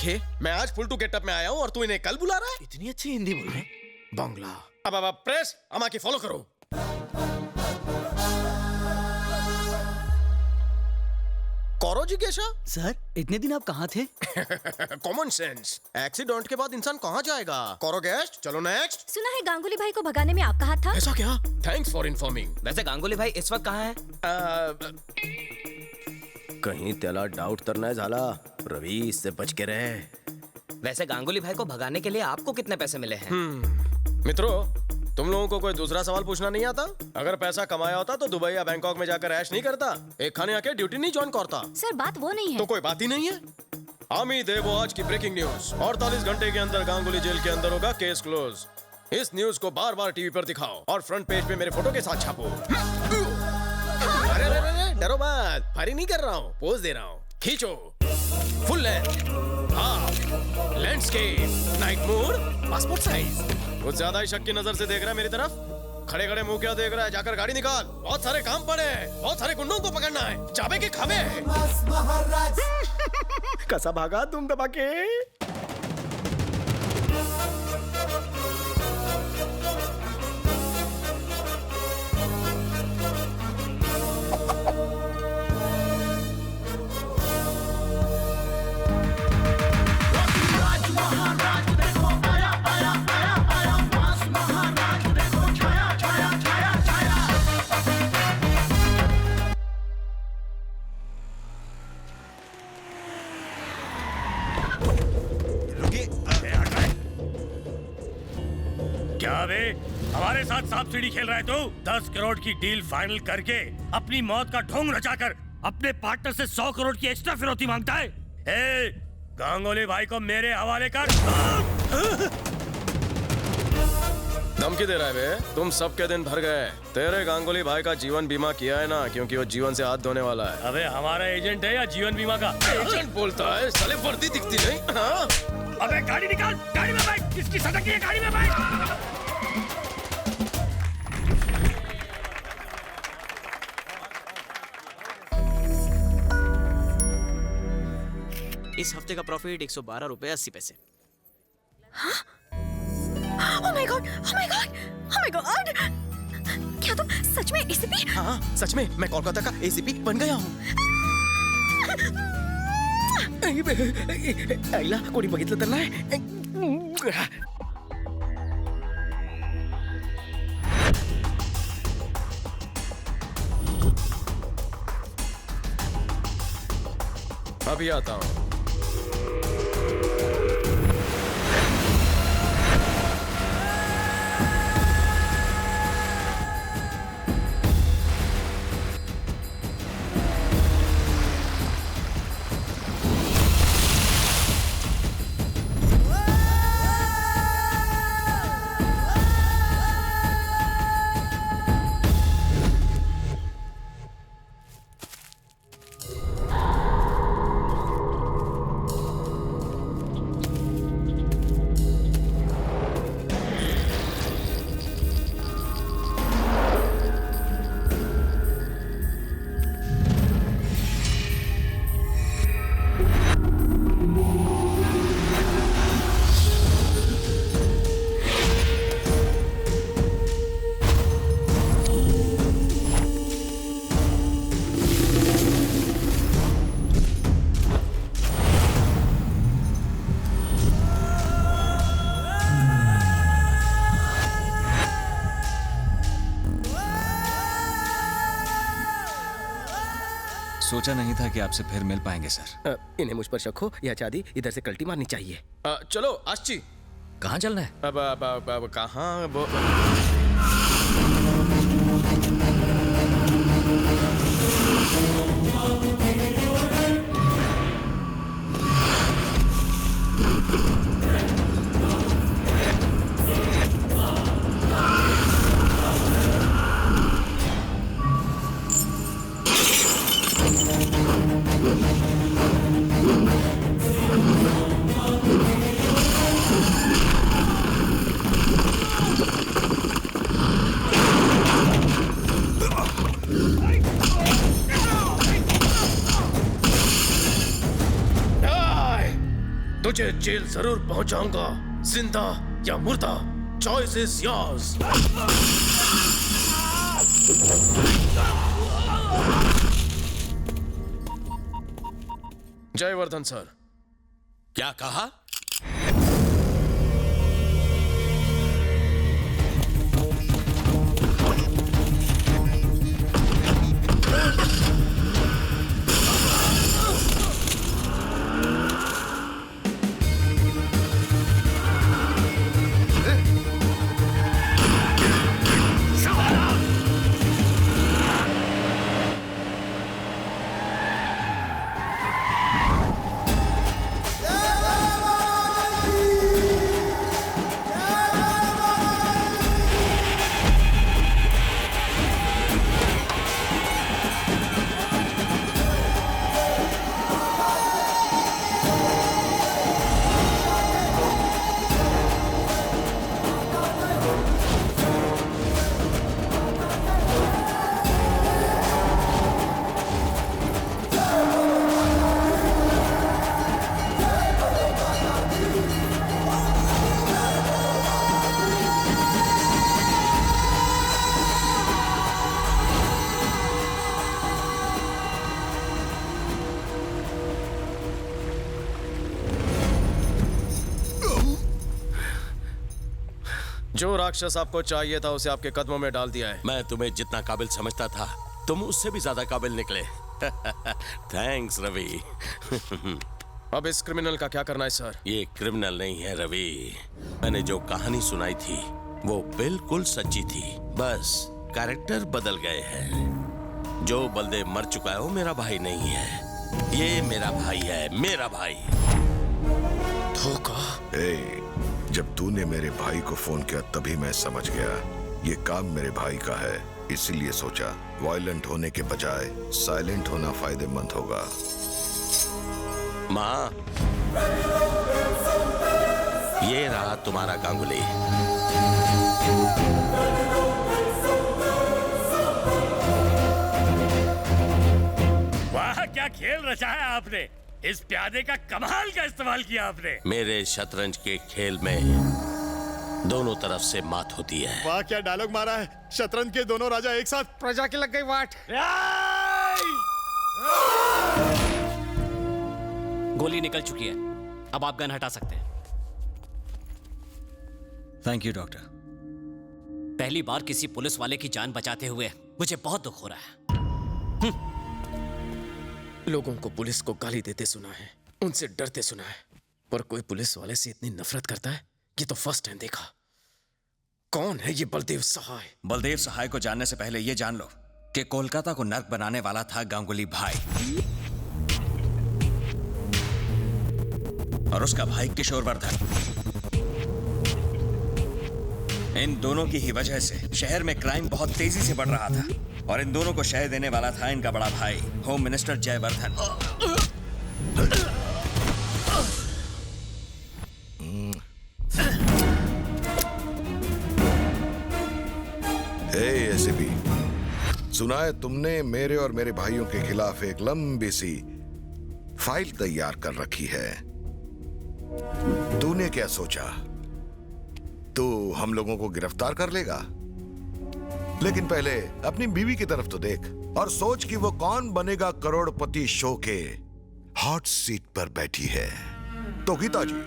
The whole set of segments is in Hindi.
देखे, मैं आज फुल टू गेटअप में आया हूँ और तू इन्हें कल बुला रहा है? इतनी अच्छी हिंदी बोल रहे हैं। बांग्ला। अब प्रेस अमा की फॉलो करो। कौरो जिज्ञासा। सर, इतने दिन आप कहाँ थे? Common sense. एक्सीडेंट के बाद इंसान कहाँ जाएगा? कौरो गेस्ट, चलो नेक्स्ट। सुना है गांगुली भाई को भगाने में आपका हाथ था? ऐसा क्या? Thanks for informing. वैसे गांगुली भाई इस वक्त कहाँ है? कहीं त्याला डाउट करना है झाला, रवि इससे बच के रहे। वैसे गांगुली भाई को भगाने के लिए आपको कितने पैसे मिले हैं? मित्रों, तुम लोगों को कोई दूसरा सवाल पूछना नहीं आता? अगर पैसा कमाया होता तो दुबई या बैंकॉक में जाकर ऐश नहीं करता, एक खाने आके ड्यूटी नहीं ज्वाइन करता। सर, बात वो नहीं है। तो कोई बात ही नहीं है। आमी देवो आज की ब्रेकिंग न्यूज। 48 घंटे के अंदर गांगुली जेल के अंदर होगा, केस क्लोज। इस न्यूज को बार बार टीवी पर दिखाओ और फ्रंट पेज पे मेरे फोटो के साथ छापो। अरे अरे अरे, डरो मत, फायरिंग नहीं कर रहा हूँ, पोज दे रहा हूँ। खींचो, full length, half, landscape, night mode, passport size. कुछ ज्यादा ही शक की नजर से देख रहा है मेरी तरफ। खड़े खड़े मुंह क्या देख रहा है? जाकर गाड़ी निकाल, बहुत सारे काम पड़े हैं, बहुत सारे गुंडों को पकड़ना है। चाबे के खाबे। कैसा भागा तुम दबा के? क्या बे, हमारे साथ सांप सीढ़ी खेल रहा है तू? 10 करोड़ की डील फाइनल करके अपनी मौत का ढोंग रचाकर अपने पार्टनर से 100 करोड़ की एक्स्ट्रा फिरौती मांगता है। ए, गांगुली भाई को मेरे हवाले कर। धमकी दे रहा है बे? तुम सबके दिन भर गए। तेरे गांगुली भाई का जीवन बीमा किया है ना, क्योंकि वो जीवन से हाथ धोने वाला है। अबे हमारा एजेंट है या जीवन बीमा का? एजेंट बोलता है, साले वर्दी दिखती नहीं। हाँ? अबे गाड़ी निकाल, गाड़ी में बैठ। किसकी सटक है? गाड़ी में बैठ। इस हफ्ते का प्रॉफिट 112 रुपए 80 पैसे। Oh my God! Oh my God! Oh my God! क्या तुम सच में एसीपी? हाँ, सच में मैं कोलकाता का एसीपी बन गया हूँ। आईला कोणी बघितलं तर नाही? अभी आता हूँ। सोचा नहीं था कि आपसे फिर मिल पाएंगे सर। इन्हें मुझ पर शक हो या चादी, इधर से कल्टी मारनी चाहिए। चलो आश्ची, कहाँ चलना है? अब कहाँ? तुझे जेल जरूर पहुंचाऊंगा, जिंदा या मुर्दा, choice is yours. Jaivardhan sir. क्या कहा? जो राक्षस आपको चाहिए था उसे आपके कदमों में डाल दिया है। मैं तुम्हें जितना काबिल समझता था तुम उससे भी ज्यादा काबिल निकले। थैंक्स रवि। अब इस क्रिमिनल का क्या करना है सर? ये क्रिमिनल नहीं है रवि, मैंने जो कहानी सुनाई थी वो बिल्कुल सच्ची थी, बस कैरेक्टर बदल गए हैं। जो बलदेव मर चुका है वो मेरा भाई नहीं है, ये मेरा भाई है, मेरा भाई। धोखा। जब तूने मेरे भाई को फोन किया तभी मैं समझ गया ये काम मेरे भाई का है, इसीलिए सोचा वायलेंट होने के बजाय साइलेंट होना फायदेमंद होगा। माँ, ये रहा तुम्हारा गांगुली। वाह, क्या खेल रचा है आपने। इस प्यादे का कमाल का इस्तेमाल किया आपने। मेरे शतरंज के खेल में दोनों तरफ से मात होती है। वाह, क्या डायलॉग मारा है। शतरंज के दोनों राजा एक साथ, प्रजा की लग गई वाट। गोली निकल चुकी है, अब आप गन हटा सकते हैं। Thank you doctor. पहली बार किसी पुलिस वाले की जान बचाते हुए मुझे बहुत दुख हो रहा है। लोगों को पुलिस को गाली देते सुना है, उनसे डरते सुना है, पर कोई पुलिस वाले से इतनी नफरत करता है ये तो फर्स्ट टाइम देखा। कौन है ये बलदेव सहाय? बलदेव सहाय को जानने से पहले ये जान लो कि कोलकाता को नर्क बनाने वाला था गांगुली भाई और उसका भाई किशोरवर्धन। इन दोनों की ही वजह से शहर में क्राइम बहुत तेजी से बढ़ रहा था और इन दोनों को शय देने वाला था इनका बड़ा भाई होम मिनिस्टर जयवर्धन। एसीपी, सुना है तुमने मेरे और मेरे भाइयों के खिलाफ एक लंबी सी फाइल तैयार कर रखी है। तूने क्या सोचा, तू हम लोगों को गिरफ्तार कर लेगा? लेकिन पहले अपनी बीवी की तरफ तो देख और सोच कि वो कौन बनेगा करोड़पति शो के हॉट सीट पर बैठी है। तो गीता जी,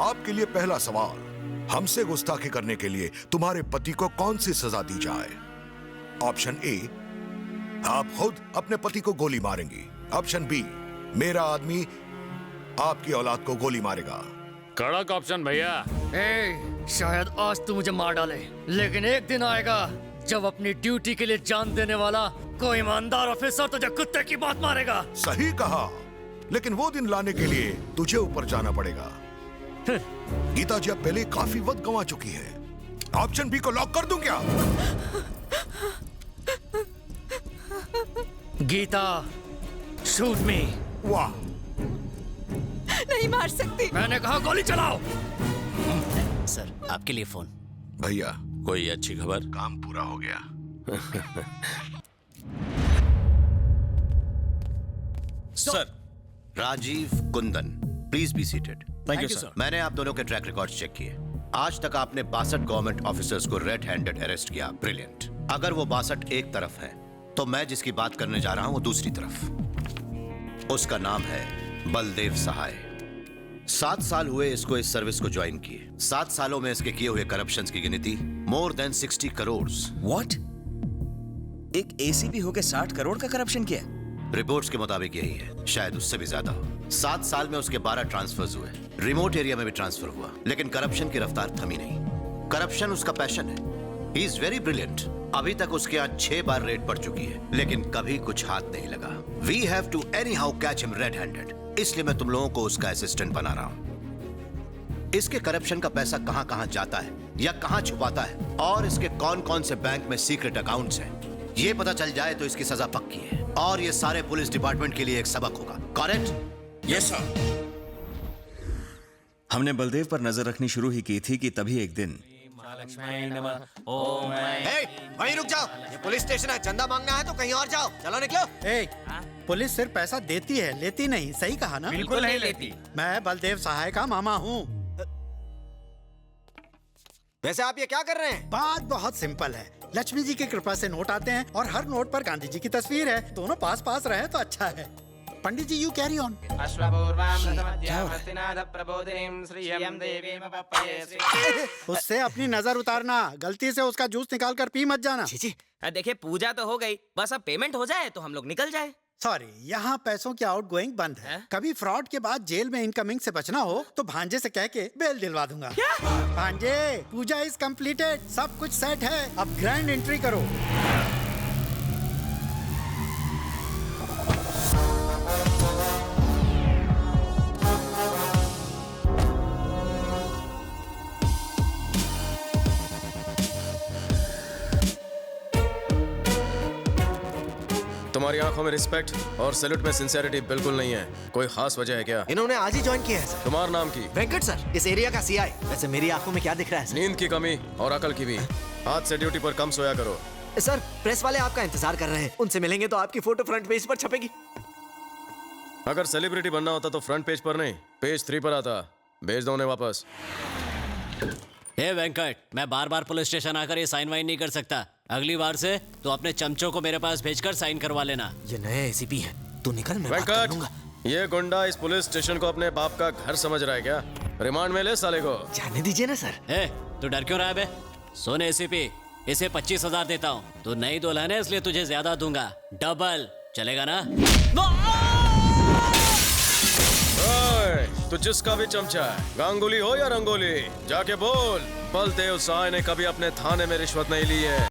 आपके लिए पहला सवाल, हमसे गुस्ताखी करने के लिए तुम्हारे पति को कौन सी सजा दी जाए? ऑप्शन ए, आप खुद अपने पति को गोली मारेंगी। ऑप्शन बी, मेरा आदमी आपकी औलाद को गोली मारेगा। कड़क ऑप्शन भैया। शायद आज तू मुझे मार डाले, लेकिन एक दिन आएगा जब अपनी ड्यूटी के लिए जान देने वाला कोई ईमानदार ऑफिसर तुझे कुत्ते की बात मारेगा। सही कहा, लेकिन वो दिन लाने के लिए तुझे ऊपर जाना पड़ेगा। गीता जी अब पहले काफी वक्त गंवा चुकी है। ऑप्शन बी को लॉक कर दूं क्या? Geeta, shoot me. वाह, नहीं मार सकती। मैंने कहा गोली चलाओ। सर, आपके लिए फोन। भैया, कोई अच्छी खबर? काम पूरा हो गया। Sir, Rajiv Kundan, please be seated. Thank you sir. मैंने आप दोनों के ट्रैक रिकॉर्ड चेक किए। आज तक आपने 62 गवर्नमेंट ऑफिसर्स को रेड हैंडेड अरेस्ट किया। ब्रिलियंट। अगर वो 62 एक तरफ है तो मैं जिसकी बात करने जा रहा हूं वो दूसरी तरफ। उसका नाम है बलदेव सहाय। 7 साल हुए इसको इस सर्विस को ज्वाइन किए। 7 सालों में इसके किए हुए करप्शन की गिनती मोर देन 60 करोड़। व्हाट? एक एसीपी होके 60 करोड़ का करप्शन किया? रिपोर्ट्स के मुताबिक यही है, शायद उससे भी ज्यादा हो। 7 साल में उसके 12 ट्रांसफर्स हुए। रिमोट एरिया में भी ट्रांसफर हुआ, लेकिन करप्शन की रफ्तार थमी नहीं। करप्शन उसका पैशन है। He is very brilliant. अभी तक उसके यहाँ 6 बार रेड पड़ चुकी है, लेकिन कभी कुछ हाथ नहीं लगा। We have to anyhow catch him red handed. इसलिए मैं तुम लोगों को उसका असिस्टेंट बना रहा हूं। इसके करप्शन का पैसा कहां कहां जाता है या कहां छुपाता है, और इसके कौन कौन से बैंक में सीक्रेट अकाउंट्स हैं, ये पता चल जाए तो इसकी सजा पक्की है। और ये सारे पुलिस डिपार्टमेंट के लिए एक सबक होगा। करेक्ट? Yes sir. हमने बलदेव पर नजर रखनी शुरू ही की थी कि तभी एक दिन वहीं रुक जाओ, ये पुलिस स्टेशन है। चंदा मांगना है तो कहीं और जाओ। चलो निकलो। पुलिस सिर्फ पैसा देती है, लेती नहीं। सही कहा ना? बिल्कुल नहीं लेती। मैं बलदेव सहाय का मामा हूँ। वैसे आप ये क्या कर रहे हैं? बात बहुत सिंपल है। लक्ष्मी जी की कृपा से नोट आते हैं और हर नोट पर गांधी जी की तस्वीर है। दोनों पास पास रहे तो अच्छा है। पंडित जी यू कैरी ऑन। उससे अपनी नजर उतारना। गलती से उसका जूस निकाल कर पी मत जाना। देखिए पूजा तो हो गई, बस अब पेमेंट हो जाए तो हम लोग निकल जाए। सॉरी, यहाँ पैसों की आउटगोइंग बंद है। कभी फ्रॉड के बाद जेल में इनकमिंग से बचना हो तो भांजे से कह के बेल दिलवा दूंगा। भांजे, पूजा इज कंप्लीटेड। सब कुछ सेट है, अब ग्रैंड एंट्री करो। तुम्हारी आंखों में रिस्पेक्ट और सैल्यूट में सिंसियरिटी बिल्कुल नहीं है। कोई खास वजह है क्या? इन्होंने आज ही ज्वाइन किया है सर। तुम्हारा नाम की? वेंकट सर, इस एरिया का सीआई। वैसे मेरी आंखों में क्या दिख रहा है सर? नींद की कमी और अकल की भी। आज से ड्यूटी पर कम सोया करो। सर, प्रेस वाले आपका इंतजार कर रहे हैं। उनसे मिलेंगे तो आपकी फोटो फ्रंट पेज पर छपेगी। अगर सेलिब्रिटी बनना होता तो फ्रंट पेज पर नहीं, पेज 3 पर आता। भेज दो उन्हें वापस। हे वेंकट, मैं बार बार पुलिस स्टेशन आकर ये साइन वाइन नहीं कर सकता। अगली बार से तो अपने चमचों को मेरे पास भेजकर साइन करवा लेना। ये नए एसीपी है, तू निकल, मैं बात कर लूंगा। ये गुंडा इस पुलिस स्टेशन को अपने बाप का घर समझ रहा है क्या? रिमांड में ले साले को। जाने दीजिए ना सर। तू डर क्यों रहा है बे? सुन एसीपी, इसे 25,000 देता हूँ। तू नई दुल्हन है इसलिए तुझे ज्यादा दूंगा। डबल चलेगा ना? तो जिसका भी चमचा है, गांगुली हो या रंगोली, जाके बोल बलदेव सहाय ने कभी अपने थाने में रिश्वत नहीं ली है।